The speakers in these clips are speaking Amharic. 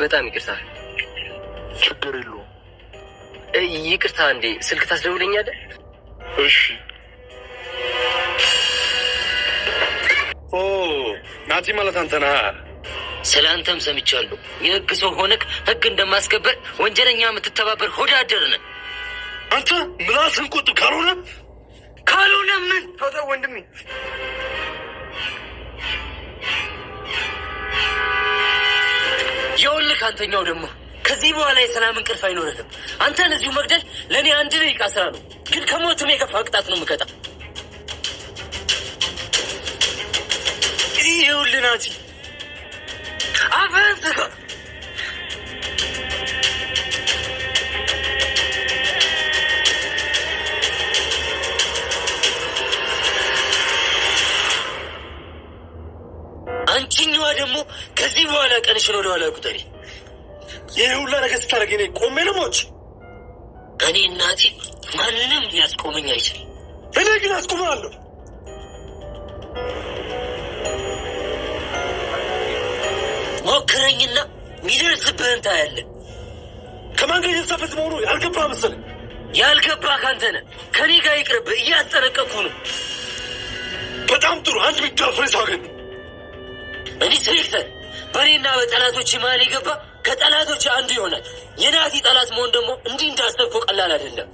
በጣም ይቅርታ። ችግር የለውም። ይቅርታ እንዴ ስልክ ታስደውለኛለህ? እሺ። ናቲ ማለት አንተ ነህ? ስለ አንተም ሰምቻለሁ። የህግ ሰው ሆነክ ህግ እንደማስከበር ወንጀለኛ የምትተባበር ሆዳ አደር ነህ አንተ። ምላስን ቁጥብ ካልሆነ ምን ተው ወንድሜ። ይኸውልህ አንተኛው ደግሞ ከዚህ በኋላ የሰላም እንቅልፍ አይኖርህም። አንተን እዚሁ መግደል ለእኔ 1 ደቂቃ ስራ ነው፣ ግን ከሞትም የከፋ ቅጣት ነው የምቀጣ። ይኸውልህ ናቲ አፈን ዝጋ። አንቺኛዋ ደግሞ ከዚህ በኋላ ቀንሽን ወደ ኋላ ቁጠሪ። ይህ ሁላ ነገር ስታደርግ እኔ ቆሜ ልሞች? እኔ እናቴ ማንንም ሊያስቆመኝ አይችልም። እኔ ግን አስቆማለሁ። ሞክረኝና ሚደርስብህን ታያለህ። ከማን ጋር የተሳፈት መሆኑ ያልገባህ መሰለኝ። ያልገባህ ካንተ ነህ። ከኔ ጋር ይቅርብህ፣ እያስጠነቀቅኩ ነው። በጣም ጥሩ። አንድ ሚጋፍሬ ሰው አገኘሁ። ኢንስፔክተር፣ በእኔና በጠላቶች መሀል የገባ ከጠላቶች አንዱ ይሆናል። የናቲ ጠላት መሆን ደግሞ እንዲህ እንዳሰብከው ቀላል አይደለም።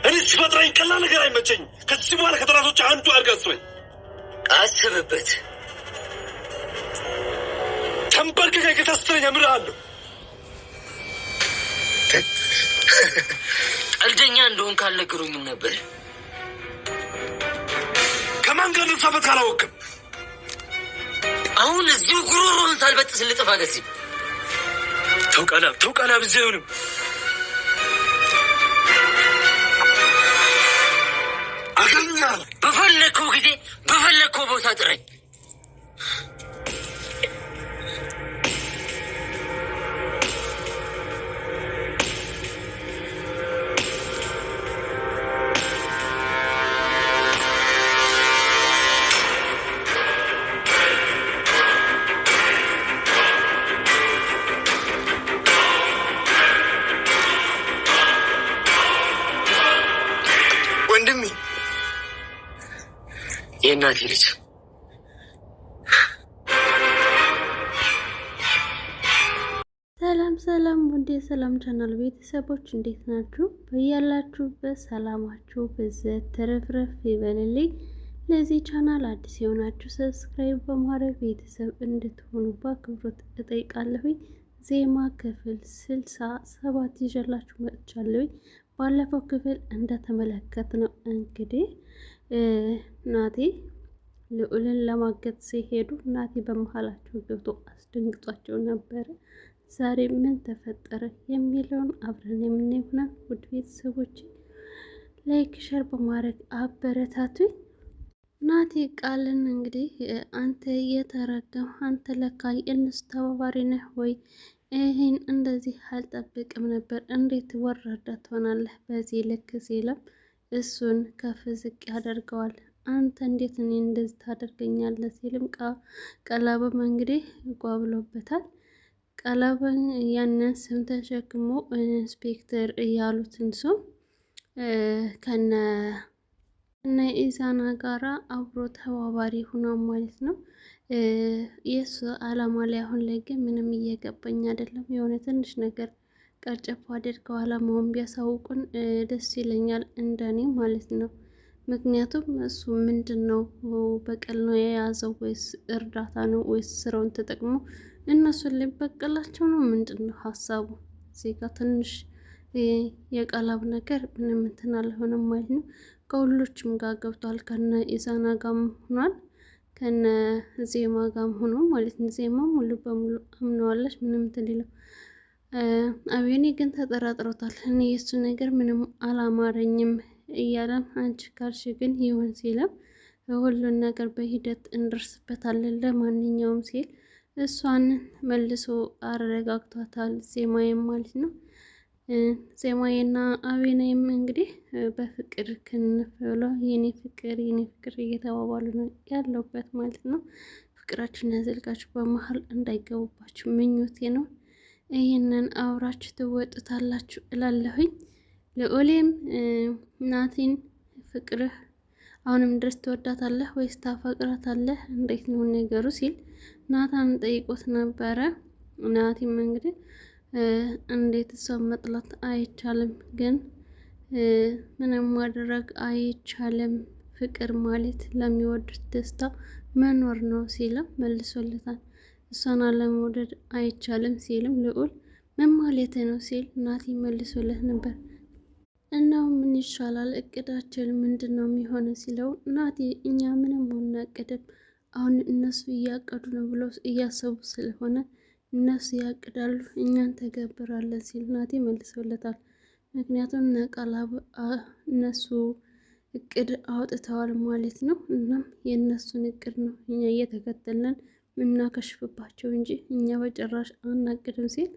እኔ ሲፈጥረኝ ቀላል ነገር አይመቸኝም። ከዚህ በኋላ ከጠላቶች አንዱ አድርገህ አስበኝ። አስብበት። ተንበርክከህ ከታስተኛ ምርሃለሁ። ቀልደኛ እንደሆንክ አልነገሩኝም ነበር። ከማን ጋር ልትሳፈት ካላወቅም አሁን እዚሁ ጉሮሮህን ሳልበጥስ ልጥፋ። ገዚህ ተውቃላ ብዜ ይሁንም አገኛል። በፈለግከው ጊዜ በፈለግከው ቦታ ጥረኝ። የእናቴ ልጅ ሰላም ወንዴ ሰላም ቻናል ቤተሰቦች እንዴት ናችሁ? በያላችሁበት ሰላማችሁ በዘት ተረፍረፍ ይበልልኝ። ለዚህ ቻናል አዲስ የሆናችሁ ሰብስክራይብ በማድረግ ቤተሰብ እንድትሆኑ በአክብሮት እጠይቃለሁኝ። ዜማ ክፍል 67 ይዤላችሁ መጥቻለሁኝ። ባለፈው ክፍል እንደተመለከት ነው እንግዲህ ናቲ ልዑልን ለማገት ሲሄዱ ናቲ በመሀላቸው ገብቶ አስደንግጧቸው ነበረ። ዛሬ ምን ተፈጠረ የሚለውን አብረን የምናየው ይሆናል። ውድ ቤተሰቦች ላይክ ሸር በማድረግ አበረታቱኝ። ናቲ ቃልን እንግዲህ አንተ የተረገም አንተ ለካ የእነሱ ተባባሪ ነህ ወይ? ይህን እንደዚህ አልጠብቅም ነበር። እንዴት ወራዳ ትሆናለህ በዚህ ልክ ሲለም እሱን ከፍ ዝቅ ያደርገዋል። አንተ እንዴት እኔ እንደዚህ ታደርገኛለህ ሲልም ቀለበም እንግዲህ ጓብሎበታል። ቀለበም ያንን ስም ተሸክሞ ኢንስፔክተር እያሉትን ሰው ከነ ኢዛና ጋራ አብሮ ተባባሪ ሆኗል ማለት ነው። የሱ አላማ ላይ አሁን ላይ ግን ምንም እየገባኝ አይደለም። የሆነ ትንሽ ነገር ቀርጨፍ አድርገው አላማውን ቢያሳውቁን ደስ ይለኛል፣ እንደኔ ማለት ነው። ምክንያቱም እሱ ምንድን ነው በቀል ነው የያዘው ወይስ እርዳታ ነው ወይስ ስራውን ተጠቅሞ እነሱን ሊበቀላቸው ነው? ምንድን ነው ሀሳቡ? እዚህ ጋር ትንሽ የቀላብ ነገር ምንም እንትን አልሆነም ማለት ነው። ከሁሎችም ጋር ገብቷል። ከነ ኢዛና ጋርም ሆኗል፣ ከነ ዜማ ጋርም ሆኖ ማለት ነው። ዜማ ሙሉ በሙሉ አምነዋለች፣ ምንም እንትን ሊለው አቤኔ ግን ተጠራጥሮታል። እኔ የሱ ነገር ምንም አላማረኝም እያለም አንቺ ካልሽ ግን ይሁን ሲለም ሁሉን ነገር በሂደት እንደርስበታለን ለማንኛውም ሲል እሷን መልሶ አረጋግቷታል። ዜማዬም ማለት ነው። ዜማዬና አቤኔም እንግዲህ በፍቅር ክንፍ ብለው የኔ ፍቅር እየተባባሉ ነው ያለውበት ማለት ነው። ፍቅራችሁን ያዘልቃችሁ በመሀል እንዳይገቡባችሁ ምኞቴ ነው። ይህንን አብራችሁ ትወጡታላችሁ እላለሁኝ። ልዑሌም ናቲን ፍቅርህ አሁንም ድረስ ትወዳታለህ ወይስ ታፈቅራታለህ? እንዴት ነው ነገሩ ሲል ናታን ጠይቆት ነበረ። ናቲም እንግዲህ እንዴት እሷን መጥላት አይቻልም፣ ግን ምንም ማድረግ አይቻልም፣ ፍቅር ማለት ለሚወዱት ደስታ መኖር ነው ሲልም መልሶለታል። እሷን አለመውደድ አይቻልም ሲልም ልዑል ምን ማለት ነው ሲል ናቲ መልሶለት ነበር። እናው ምን ይሻላል እቅዳችን ምንድን ነው የሚሆነው ሲለው ናቲ እኛ ምንም አናቅድም፣ አሁን እነሱ እያቀዱ ነው ብለው እያሰቡ ስለሆነ እነሱ ያቅዳሉ እኛን ተገብራለን ሲል ናቲ መልሶለታል። ምክንያቱም ነቃላብ እነሱ እቅድ አውጥተዋል ማለት ነው። እናም የእነሱን እቅድ ነው እኛ እየተከተልን ምናከሽፍባቸው እንጂ እኛ በጭራሽ አናቅድም ሲል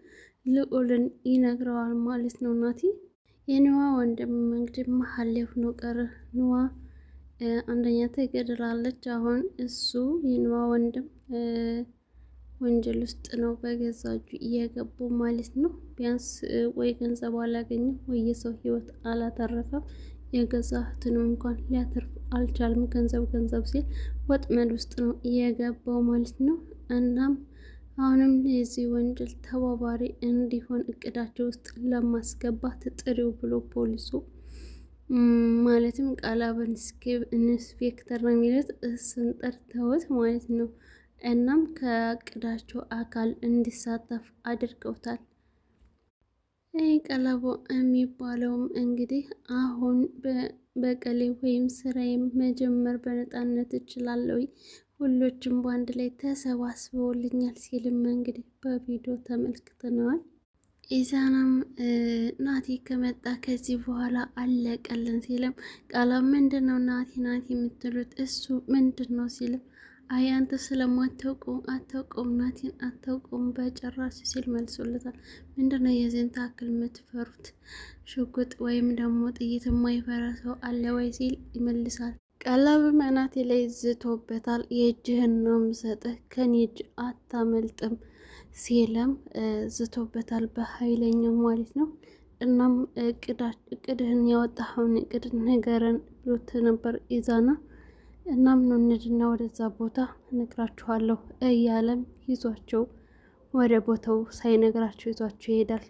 ልዑልን ይነግረዋል ማለት ነው ናቲ። የንዋ ወንድም እንግዲህ መሀል ላይ ሆኖ ቀረ። ንዋ አንደኛ ተገድላለች። አሁን እሱ የንዋ ወንድም ወንጀል ውስጥ ነው በገዛ እጁ እየገቡ ማለት ነው። ቢያንስ ወይ ገንዘብ አላገኘም ወይ የሰው ህይወት አላተረፈም። የገዛ እህቱንም እንኳን ሊያተርፍ አልቻልም። ገንዘብ ገንዘብ ሲል ወጥመድ ውስጥ ነው እየገባው ማለት ነው። እናም አሁንም የዚህ ወንጀል ተባባሪ እንዲሆን እቅዳቸው ውስጥ ለማስገባት ጥሪው ብሎ ፖሊሱ ማለትም ቃላበን ኢንስፔክተር ነው የሚሉት እሱን ጠርተውት ማለት ነው። እናም ከእቅዳቸው አካል እንዲሳተፍ አድርገውታል። ይህ ቀለቦ የሚባለውም እንግዲህ አሁን በቀሌ ወይም ስራዬም መጀመር በነፃነት እችላለሁ፣ ሁሎችም በአንድ ላይ ተሰባስበውልኛል ሲልም እንግዲህ በቪዲዮ ተመልክተነዋል። ኢዛናም ናቲ ከመጣ ከዚህ በኋላ አለቀልን ሲልም ቃላም ምንድን ነው ናቲ ናቲ የምትሉት እሱ ምንድን ነው ሲልም አይ አንተ ስለማታውቀው አታውቀውም ናቲን አታውቀውም በጭራሽ ሲል መልሶለታል። ምንድነው የዚህን ታክል የምትፈሩት? ሽጉጥ ወይም ደግሞ ጥይት የማይፈራ ሰው አለ ወይ ሲል ይመልሳል። ቀለብም ናቲ ላይ ዝቶበታል። የእጅህን ነው የምሰጥህ ከኔ እጅ አታመልጥም ሲልም ዝቶበታል በኃይለኛው ማለት ነው። እናም እቅድህን ያወጣኸውን እቅድ ንገረን ብሎት ነበር ኢዛና። እናም ነው እንድና ወደዛ ቦታ እነግራችኋለሁ እያለም ይዟቸው ወደ ቦታው ሳይነግራቸው ይዟቸው ይሄዳል።